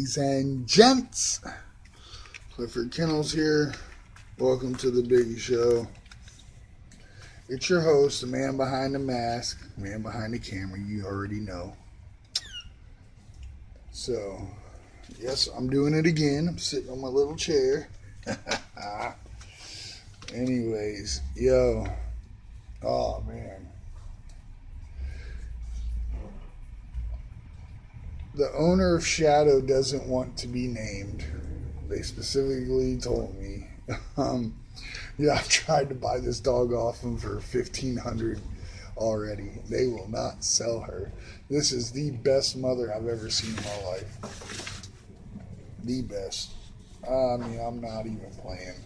Ladies and gents, Clifford Kennels here. Welcome to the big show. It's your host, the man behind the mask, the man behind the camera, you already know. So, yes, I'm doing it again. I'm sitting on my little chair. Anyways, yo. Oh, man. The owner of Shadow doesn't want to be named. They specifically told me. Yeah, I've tried to buy this dog off them for $1,500 already. They will not sell her. This is the best mother I've ever seen in my life. The best. I mean, I'm not even playing.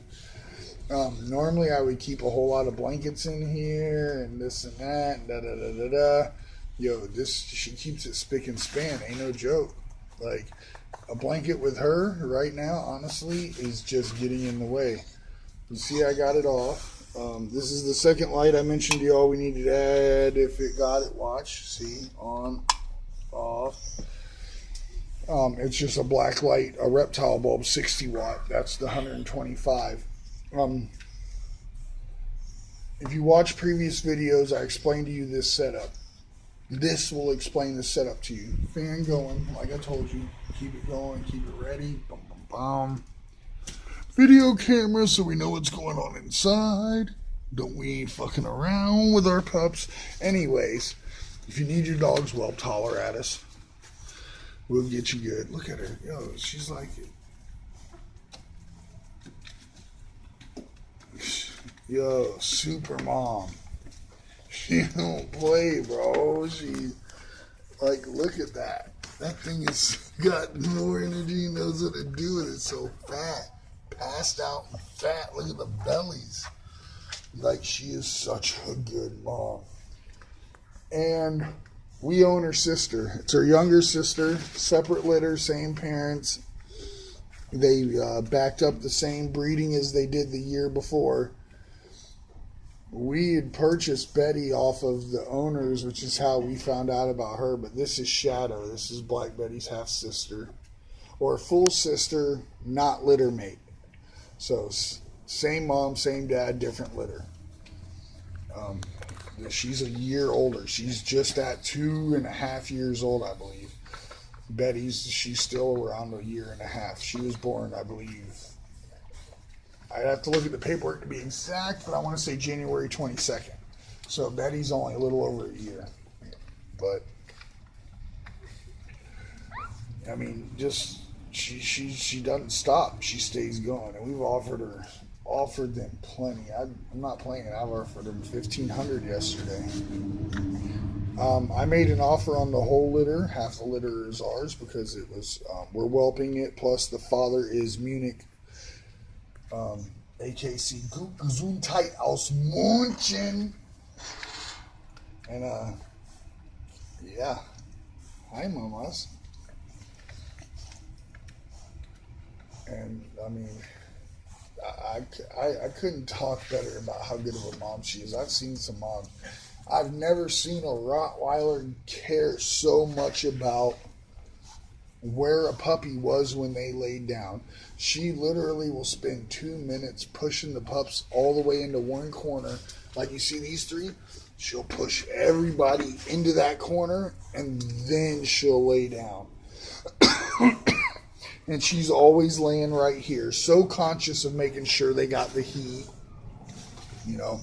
Normally, I would keep a whole lot of blankets in here and this and that, da-da-da-da-da. Yo, she keeps it spick and span. Ain't no joke. Like, a blanket with her right now, honestly, is just getting in the way. You see, I got it off. This is the second light I mentioned to y'all we needed to add. If it got it, watch. See, on, off. It's just a black light, a reptile bulb, 60 watt. That's the 125. If you watch previous videos, I explained to you this setup. This will explain the setup to you. Fan going, like I told you. Keep it going, keep it ready. Boom, boom, boom. Video camera so we know what's going on inside. Don't we ain't fucking around with our pups. Anyways, if you need your dogs whelped, holler at us. We'll get you good. Look at her. Yo, she's like it. Yo, super mom. She don't play, bro. She, like, look at that. That thing has got more energy and knows what to do with it. So fat. Passed out and fat. Look at the bellies. Like, she is such a good mom. And we own her sister. It's her younger sister. Separate litter, same parents. They backed up the same breeding as they did the year before. We had purchased Betty off of the owners, which is how we found out about her. But this is Shadow. This is Black Betty's half-sister. Or full sister, not litter mate. So, same mom, same dad, different litter. She's a year older. She's just at 2.5 years old, I believe. She's still around a year and a half. She was born, I believe, I'd have to look at the paperwork to be exact, but I want to say January 22nd. So Betty's only a little over a year. But, I mean, just, she doesn't stop. She stays going. And we've offered them plenty. I'm not playing. I've offered them $1,500 yesterday. I made an offer on the whole litter. Half the litter is ours because it was, we're whelping it. Plus the father is Munich AKC Gute Gesundheit aus Munchen. And, yeah. Hi, mamas. And, I mean, I couldn't talk better about how good of a mom she is. I've seen some moms. I've never seen a Rottweiler care so much about where a puppy was when they laid down. She literally will spend 2 minutes pushing the pups all the way into one corner. Like you see these three, she'll push everybody into that corner and then she'll lay down. And she's always laying right here, so conscious of making sure they got the heat. You know,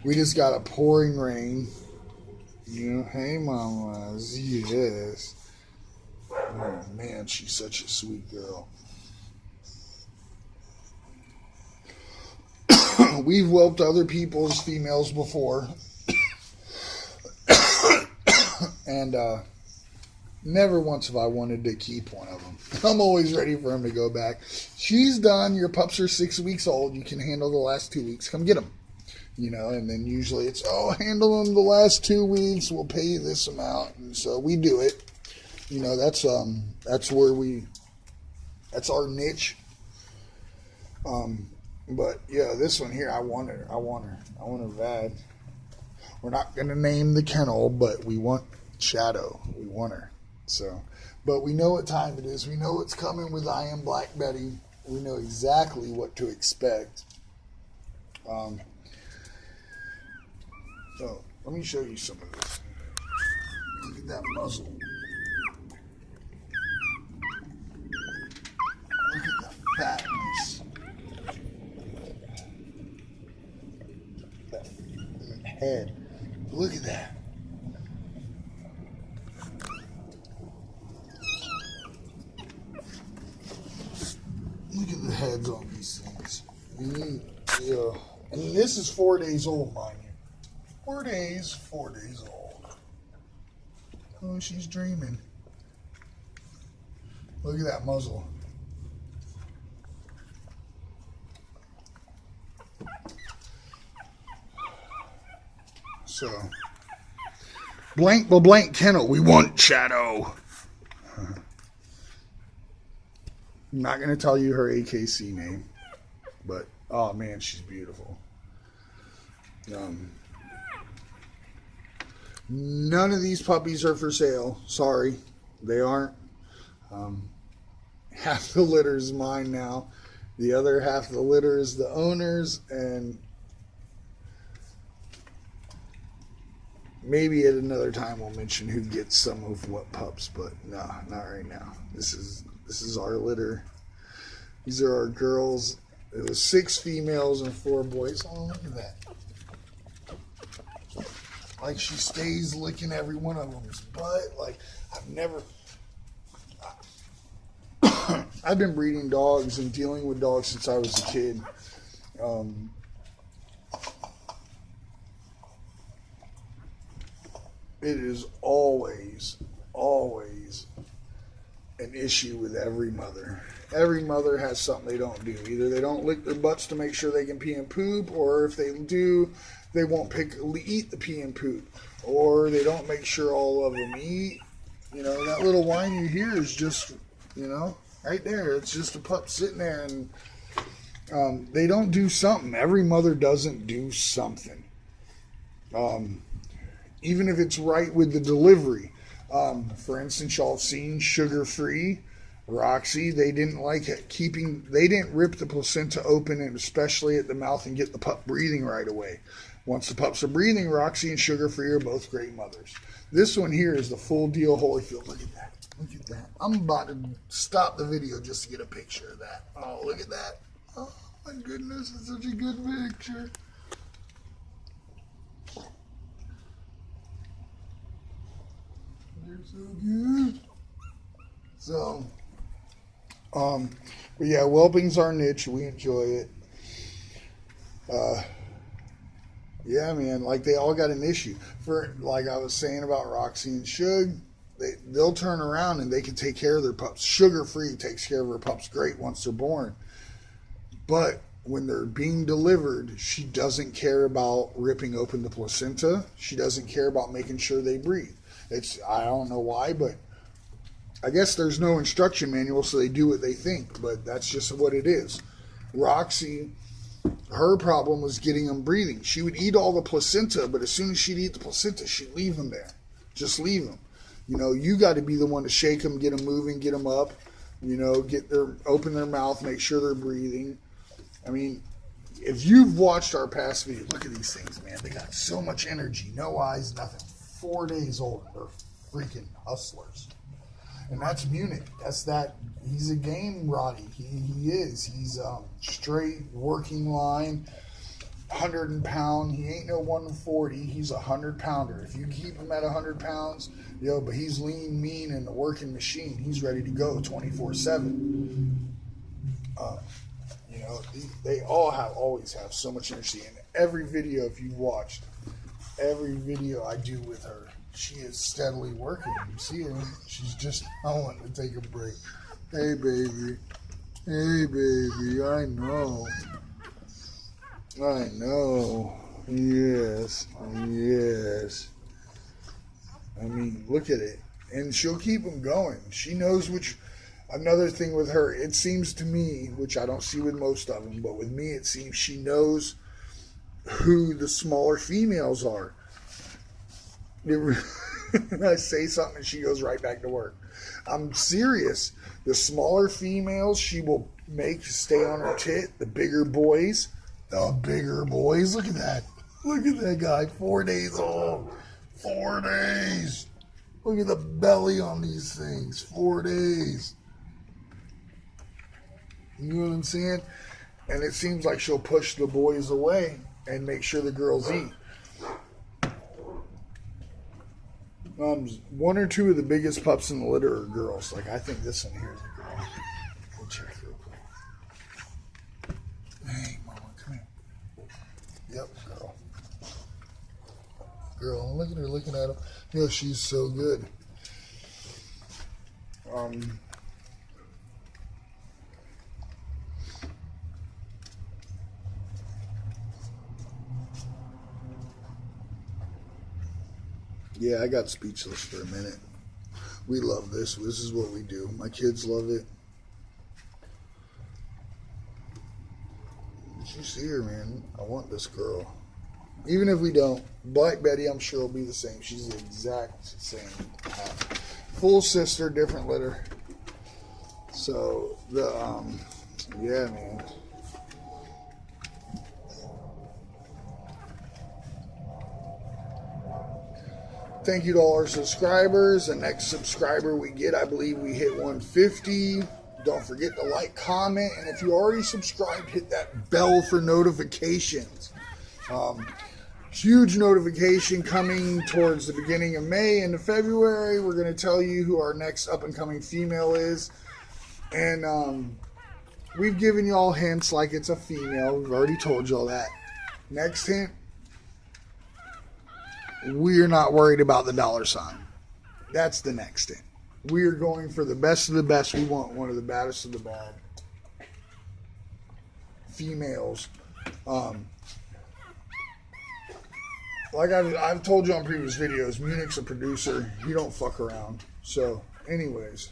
we just got a pouring rain. You know, hey mamas, yes. Oh man, she's such a sweet girl. We've whelped other people's females before. And never once have I wanted to keep one of them. I'm always ready for him to go back. She's done. Your pups are 6 weeks old. You can handle the last 2 weeks. Come get them. You know, and then usually it's, handle them the last 2 weeks. We'll pay you this amount. And so we do it. You know, that's where that's our niche. But yeah, this one here, I want her. I want her bad. We're not going to name the kennel, but we want Shadow. We want her. So, but we know what time it is. We know what's coming with I Am Black Betty. We know exactly what to expect. So let me show you some of this. Look at that muzzle. Look at the fatness. That head. Look at that. Look at the heads on these things. Yeah. And this is 4 days old, mind you. 4 days, 4 days old. Oh, she's dreaming. Look at that muzzle. So, blank kennel. We want Shadow. I'm not going to tell you her AKC name, but oh man, she's beautiful. None of these puppies are for sale. Sorry, they aren't. Half the litter is mine now. The other half of the litter is the owner's, and maybe at another time we'll mention who gets some of what pups, but no, not right now. This is our litter. These are our girls. It was 6 females and 4 boys. Oh, look at that. Like, she stays licking every one of them's butt. Like, I've been breeding dogs and dealing with dogs since I was a kid. It is always an issue with every mother. Every mother has something they don't do. Either they don't lick their butts to make sure they can pee and poop, or if they do, they won't eat the pee and poop, or they don't make sure all of them eat. You know, that little whine you hear is just, you know, right there. It's just a pup sitting there, and they don't do something. Every mother doesn't do something. Even if it's right with the delivery. For instance, y'all have seen Sugar-Free, Roxy. They didn't like it they didn't rip the placenta open, and especially at the mouth, and get the pup breathing right away. Once the pups are breathing, Roxy and Sugar-Free are both great mothers. This one here is the full deal Holyfield. Look at that. Look at that. I'm about to stop the video just to get a picture of that. Oh, look at that. Oh, my goodness. It's such a good picture. They're so good. So, but yeah, whelping's our niche. We enjoy it. Yeah, man, like they all got an issue. For like I was saying about Roxy and Shug, they'll turn around and they can take care of their pups. Sugar-Free takes care of her pups great once they're born. But when they're being delivered, she doesn't care about ripping open the placenta. She doesn't care about making sure they breathe. I don't know why, but I guess there's no instruction manual, so they do what they think, but that's just what it is. Roxy, her problem was getting them breathing. She would eat all the placenta, but as soon as she'd eat the placenta, she'd leave them there. Just leave them. You know, you got to be the one to shake them, get them moving, get them up, you know, open their mouth, make sure they're breathing. I mean, if you've watched our past videos, look at these things, man. They got so much energy, no eyes, nothing. 4 days old. They're freaking hustlers. And that's Munich. He's a game Rottie. He is. He's straight working line, 100 pound. He ain't no 140. He's a 100-pounder. If you keep him at 100 pounds, but he's lean, mean, and a working machine. He's ready to go 24/7. They always have so much energy. And every video, if you've watched, every video I do with her, she is steadily working. You see her? She's just wanting to take a break. Hey, baby. Hey, baby. I know. Yes. I mean, look at it. And she'll keep them going. She knows which... Another thing with her, it seems to me, which I don't see with most of them, but with me it seems she knows who the smaller females are. I say something and she goes right back to work. I'm serious. The smaller females she will make stay on her tit. The bigger boys, look at that. Look at that guy, 4 days old. 4 days. Look at the belly on these things, 4 days. You know what I'm saying? And it seems like she'll push the boys away and make sure the girls eat. One or two of the biggest pups in the litter are girls. Like, I think this one here is a girl. We'll check real quick. Hey, mama, come here. Yep, girl. Girl, look at her looking at him. Yeah, she's so good. Yeah, I got speechless for a minute. We love this. This is what we do. My kids love it. Did you see her, man? I want this girl. Even if we don't, Black Betty, I'm sure will be the same. She's the exact same. Full sister, different litter. So, yeah, man. Thank you to all our subscribers. The next subscriber we get, I believe we hit 150. Don't forget to like, comment, and if you already subscribed, hit that bell for notifications. Huge notification coming towards the beginning of May into February. We're going to tell you who our next up-and-coming female is. And we've given you all hints like it's a female. We've already told you all that. Next hint. We're not worried about the $sign. That's the next thing. We are going for the best of the best. We want one of the baddest of the bad females. Like I've told you on previous videos, Munich's a producer. He don't fuck around. So, anyways.